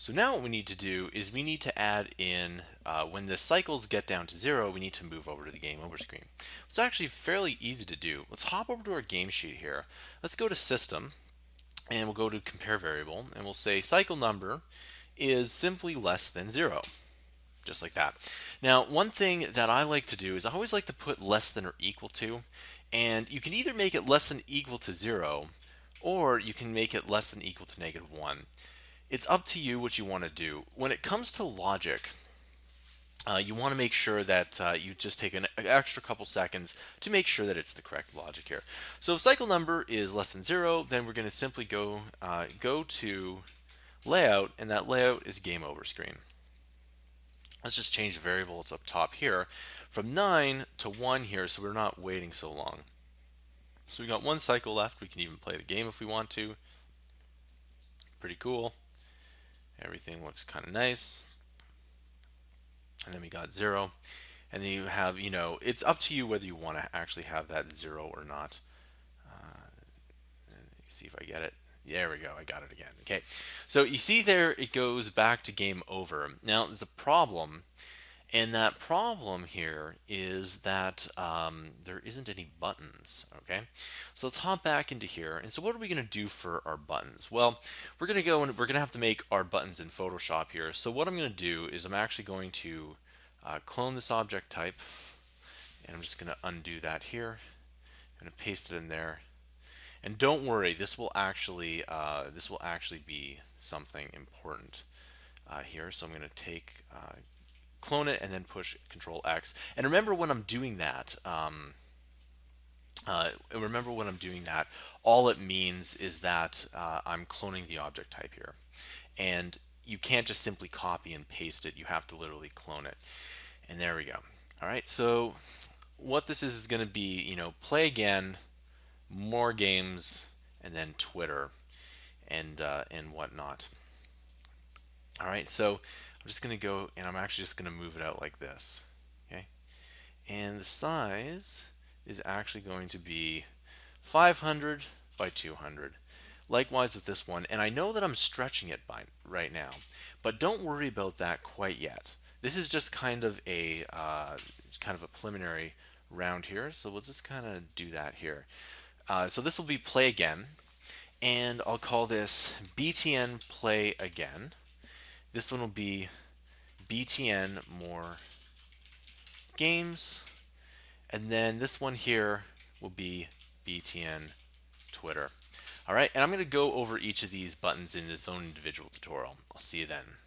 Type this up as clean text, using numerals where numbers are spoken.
So now what we need to do is we need to add in, when the cycles get down to 0, we need to move over to the game over screen. It's actually fairly easy to do. Let's hop over to our game sheet here. Let's go to System, and we'll go to Compare Variable, and we'll say cycle number is simply less than 0. Just like that. Now, one thing that I like to do is I always like to put less than or equal to, and you can either make it less than equal to 0, or you can make it less than equal to -1. It's up to you what you want to do. When it comes to logic, you want to make sure that you just take an extra couple seconds to make sure that it's the correct logic here. So if cycle number is less than 0, then we're going to simply go to layout, and that layout is game over screen. Let's just change the variable. It's up top here from 9 to 1 here, so we're not waiting so long. So we got one cycle left. We can even play the game if we want to. Pretty cool. Everything looks kind of nice. And then we got 0. And then you have, it's up to you whether you want to actually have that 0 or not. See if I get it. There we go. I got it again. Okay. So you see there, it goes back to game over. Now, there's a problem. And that problem here is that there isn't any buttons, okay? So let's hop back into here. And so what are we going to do for our buttons? Well, we're going to go and we're going to have to make our buttons in Photoshop here. So what I'm going to do is I'm actually going to clone this object type. And I'm just going to undo that here. I'm going to paste it in there. And don't worry, this will actually be something important here. So I'm going to take clone it and then push Control X. And remember when I'm doing that, all it means is that I'm cloning the object type here. And you can't just simply copy and paste it. You have to literally clone it. And there we go. All right, so what this is going to be, play again, more games, and then Twitter and whatnot. All right, so I'm just going to go and I'm actually just going to move it out like this. Okay, and the size is actually going to be 500 by 200. Likewise with this one, and I know that I'm stretching it by right now, but don't worry about that quite yet. This is just kind of a preliminary round here, so we'll just kind of do that here. So this will be play again, and I'll call this BTN play again. This one will be BTN more games, and then this one here will be BTN Twitter. All right, and I'm going to go over each of these buttons in its own individual tutorial. I'll see you then.